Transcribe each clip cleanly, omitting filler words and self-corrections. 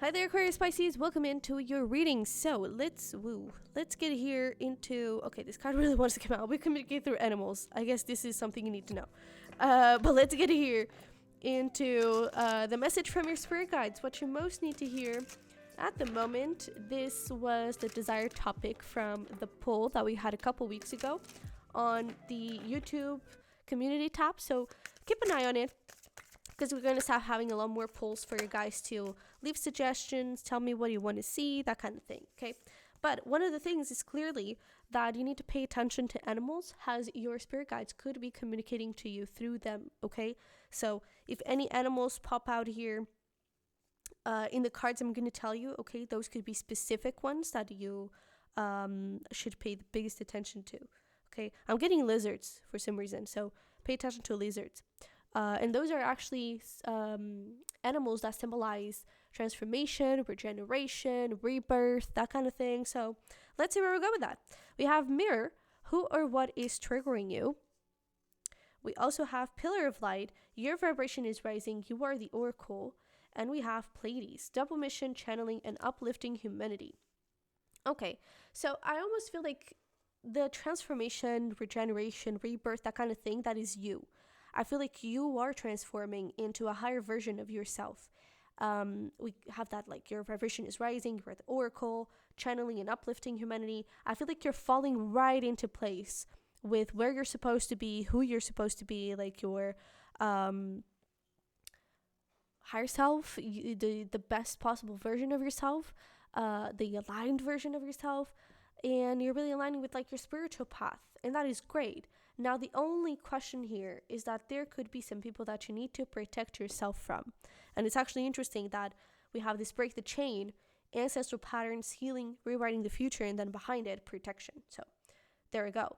Hi there, Aquarius Pisces. Welcome into your reading. So let's get here into. Okay, this card really wants to come out. We communicate through animals. I guess this is something you need to know. But let's get here into the message from your spirit guides. What you most need to hear at the moment. This was the desired topic from the poll that we had a couple weeks ago on the YouTube community tab. So keep an eye on it, because we're going to start having a lot more polls for you guys to leave suggestions, tell me what you want to see, that kind of thing, okay? But one of the things is clearly that you need to pay attention to animals, as your spirit guides could be communicating to you through them, okay? So if any animals pop out here in the cards I'm going to tell you, okay, those could be specific ones that you should pay the biggest attention to, okay? I'm getting lizards for some reason, so pay attention to lizards. And those are actually animals that symbolize transformation, regeneration, rebirth, that kind of thing. So let's see where we go with that. We have Mirror, who or what is triggering you. We also have Pillar of Light, your vibration is rising, you are the Oracle. And we have Pleiades, double mission, channeling, and uplifting humanity. Okay, so I almost feel like the transformation, regeneration, rebirth, that kind of thing, that is you. I feel like you are transforming into a higher version of yourself. We have that, like, your vibration is rising, you're the Oracle, channeling and uplifting humanity. I feel like you're falling right into place with where you're supposed to be, who you're supposed to be, like your higher self, the best possible version of yourself, the aligned version of yourself, and you're really aligning with, like, your spiritual path, and that is great. Now, the only question here is that there could be some people that you need to protect yourself from. And it's actually interesting that we have this break the chain, ancestral patterns, healing, rewriting the future, and then behind it, protection. So there we go.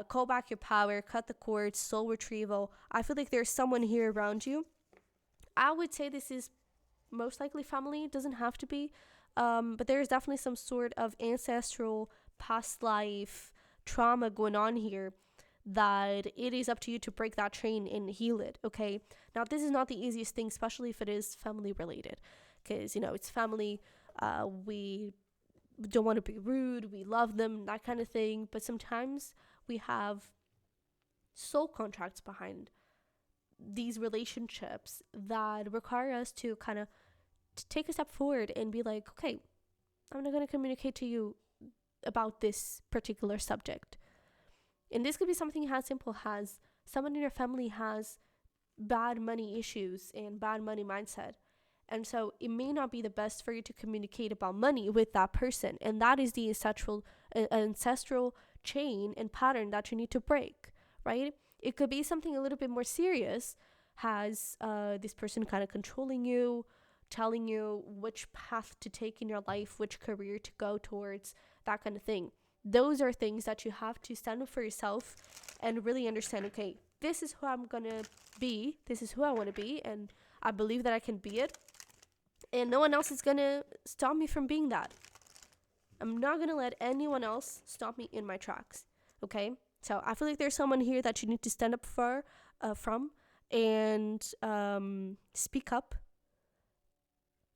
Call back your power, cut the cords, soul retrieval. I feel like there's someone here around you. I would say this is most likely family. It doesn't have to be. But there's definitely some sort of ancestral past life trauma going on here, that it is up to you to break that chain and heal it, okay? Now, this is not the easiest thing, especially if it is family related, because, you know, it's family. We don't want to be rude. We love them, that kind of thing. But sometimes we have soul contracts behind these relationships that require us to kind of take a step forward and be like, okay, I'm not going to communicate to you about this particular subject. And this could be something as simple as someone in your family has bad money issues and bad money mindset. And so it may not be the best for you to communicate about money with that person. And that is the ancestral chain and pattern that you need to break, right? It could be something a little bit more serious, has this person kind of controlling you, telling you which path to take in your life, which career to go towards, that kind of thing. Those are things that you have to stand up for yourself and really understand, okay, this is who I'm going to be. This is who I want to be. And I believe that I can be it. And no one else is going to stop me from being that. I'm not going to let anyone else stop me in my tracks. Okay? So I feel like there's someone here that you need to stand up from and speak up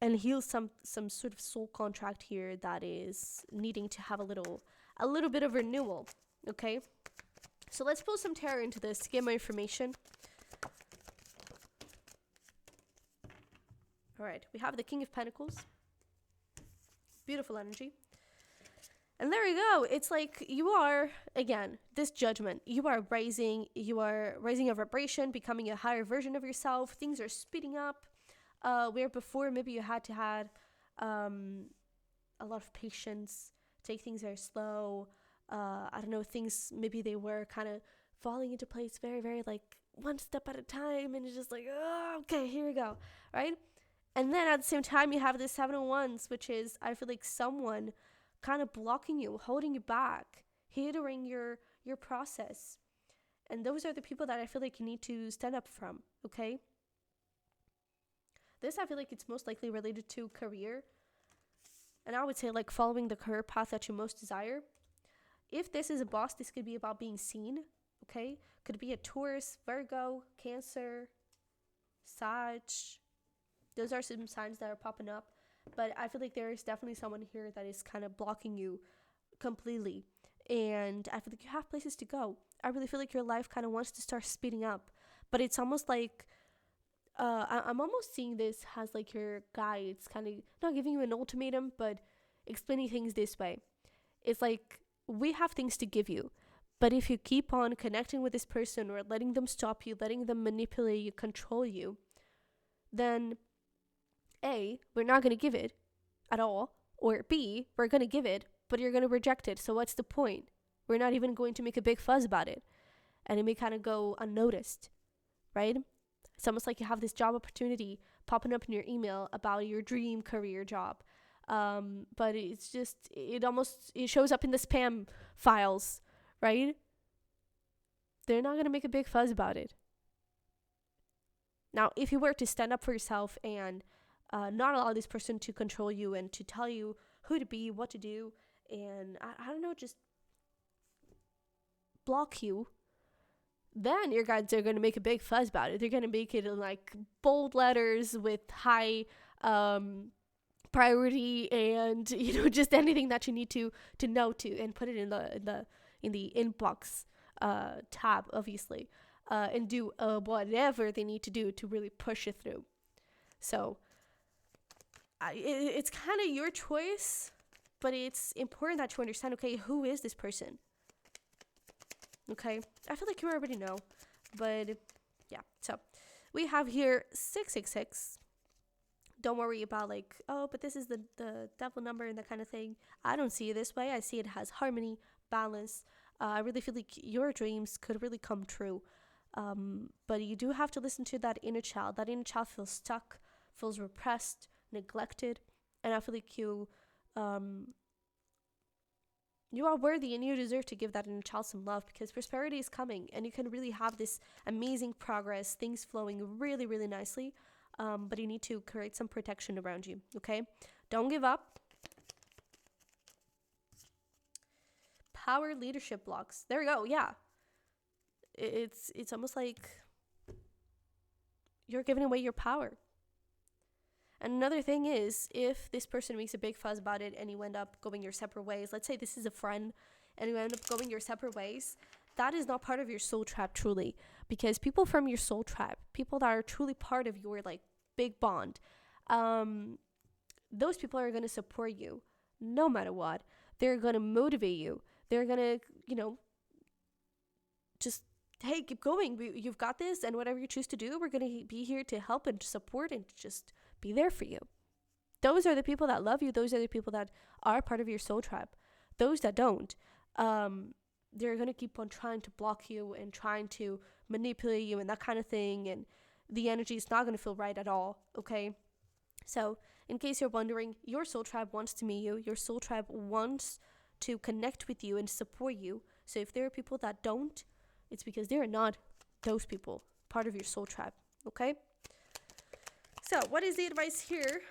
and heal some sort of soul contract here that is needing to have a little bit of renewal, okay? So let's pull some tarot into this to get more information. All right, we have the King of Pentacles. Beautiful energy. And there we go. It's like you are, again, this judgment. You are raising your vibration, becoming a higher version of yourself. Things are speeding up. Where before maybe you had to have a lot of patience, take things very slow. I don't know, things maybe they were kind of falling into place very, very, like, one step at a time, and it's just like, oh, okay, here we go, right? And then at the same time you have the Seven of Wands, which is, I feel like, someone kind of blocking you, holding you back, hindering your process. And those are the people that I feel like you need to stand up from, okay? This, I feel like it's most likely related to career. And I would say, like, following the career path that you most desire. If this is a boss, this could be about being seen, okay? Could be a Taurus, Virgo, Cancer, Sag. Those are some signs that are popping up. But I feel like there is definitely someone here that is kind of blocking you completely. And I feel like you have places to go. I really feel like your life kind of wants to start speeding up. But it's almost like I'm almost seeing this as like your guides kind of not giving you an ultimatum, but explaining things this way. It's like, we have things to give you, but if you keep on connecting with this person or letting them stop you, letting them manipulate you, control you, then A, we're not going to give it at all, or B, we're going to give it, but you're going to reject it. So what's the point? We're not even going to make a big fuss about it, and it may kind of go unnoticed, right? It's almost like you have this job opportunity popping up in your email about your dream career job. But it's just, it shows up in the spam files, right? They're not going to make a big fuss about it. Now, if you were to stand up for yourself and not allow this person to control you and to tell you who to be, what to do, and I don't know, just block you, then your guides are going to make a big fuss about it. They're going to make it in like bold letters with high priority, and just anything that you need to know to, and put it in the inbox tab, obviously, and do whatever they need to do to really push it through. So it's kind of your choice, but it's important that you understand, okay, who is this person? Okay, I feel like you already know, but yeah. So we have here 666. Don't worry about like, oh, but this is the devil number and that kind of thing. I don't see it this way. I see it has harmony, balance. I really feel like your dreams could really come true. But you do have to listen to that inner child. That inner child feels stuck, feels repressed, neglected. And I feel like you are worthy and you deserve to give that inner child some love, because prosperity is coming and you can really have this amazing progress, things flowing really, really nicely. But you need to create some protection around you, okay? Don't give up. Power leadership blocks. There we go, yeah. It's almost like you're giving away your power. And another thing is, if this person makes a big fuss about it and you end up going your separate ways, let's say this is a friend and you end up going your separate ways, that is not part of your soul tribe truly. Because people from your soul tribe, people that are truly part of your like big bond, those people are going to support you no matter what. They're going to motivate you. They're going to, just, hey, keep going. You've got this, and whatever you choose to do, we're going to be here to help and support and just be there for you. Those are the people that love you. Those are the people that are part of your soul tribe. Those that don't, they're going to keep on trying to block you and trying to manipulate you and that kind of thing. And the energy is not going to feel right at all, okay? So, in case you're wondering, your soul tribe wants to meet you. Your soul tribe wants to connect with you and support you. So, if there are people that don't, it's because they're not those people, part of your soul tribe, okay? So, what is the advice here?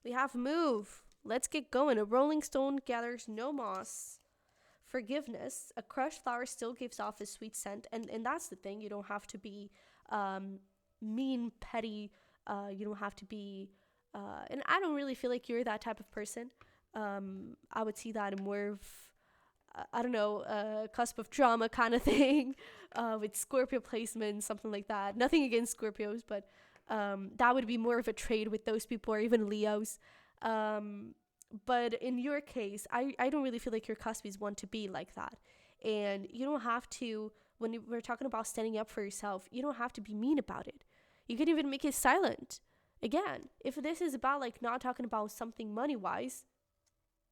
We have move. Let's get going. A rolling stone gathers no moss. Forgiveness. A crushed flower still gives off a sweet scent. And that's the thing. You don't have to be mean, petty. You don't have to be... and I don't really feel like you're that type of person. I would see that in more of... I don't know, cusp of drama kind of thing, with Scorpio placement, something like that. Nothing against Scorpios, but that would be more of a trade with those people, or even Leos. But in your case, I don't really feel like your cuspies want to be like that. And you don't have to, when we're talking about standing up for yourself, you don't have to be mean about it. You can even make it silent. Again, if this is about like not talking about something money-wise,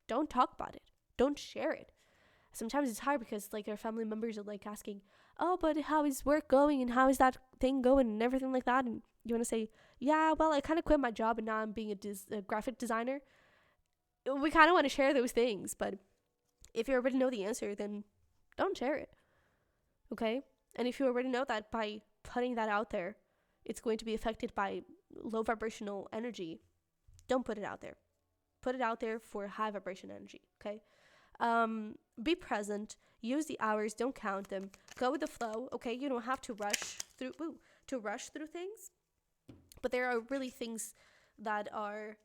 don't talk about it. Don't share it. Sometimes it's hard because like our family members are like asking, oh, but how is work going and how is that thing going and everything like that, and you want to say, yeah, well, I kind of quit my job and now I'm being a graphic designer. We kind of want to share those things, but if you already know the answer, then don't share it, okay? And if you already know that by putting that out there, it's going to be affected by low vibrational energy, don't put it out there. Put it out there for high vibration energy, okay? Be present, use the hours, don't count them, go with the flow, okay? You don't have to rush through things, But there are really things that are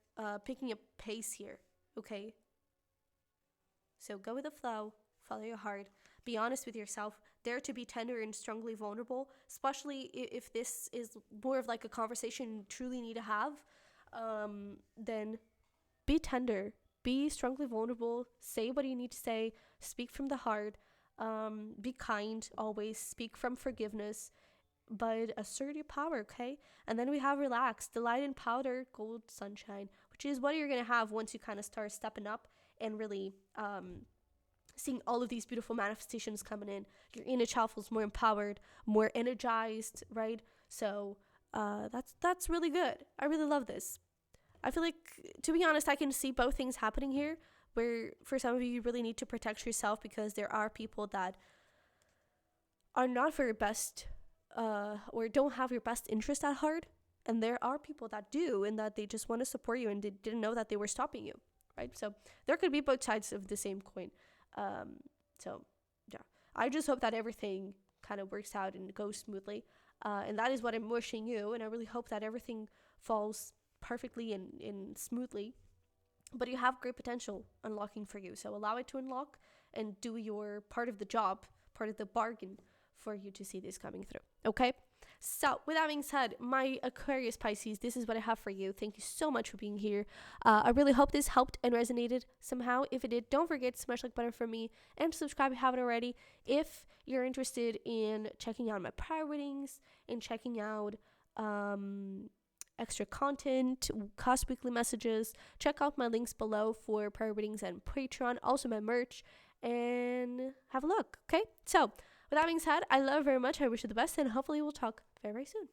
picking up pace here, okay? So go with the flow, follow your heart, be honest with yourself, dare to be tender and strongly vulnerable, especially if this is more of like a conversation you truly need to have. Then be tender, be strongly vulnerable, say what you need to say, speak from the heart, be kind always, speak from forgiveness, but assert your power, okay? And then we have relax, delight in powder, gold, sunshine, which is what you're gonna have once you kind of start stepping up and really seeing all of these beautiful manifestations coming in. Your inner child feels more empowered, more energized, right? So that's really good. I really love this. I feel like, to be honest, I can see both things happening here, where for some of you, you really need to protect yourself because there are people that are not for your best or don't have your best interest at heart. And there are people that do, and that they just want to support you and they didn't know that they were stopping you, right? So there could be both sides of the same coin. So yeah, I just hope that everything kind of works out and goes smoothly. And that is what I'm wishing you. And I really hope that everything falls perfectly and smoothly. But you have great potential unlocking for you. So allow it to unlock and do your part of the job, part of the bargain for you to see this coming through. Okay? So with that being said, my Aquarius Pisces, this is what I have for you. Thank you so much for being here. I really hope this helped and resonated somehow. If it did, don't forget to smash like button for me and subscribe if you haven't already. If you're interested in checking out my prior readings and checking out extra content, Cusp weekly messages, check out my links below for prior readings and Patreon, also my merch, and have a look. Okay? So with that being said, I love you very much. I wish you the best, and hopefully we'll talk very, very soon.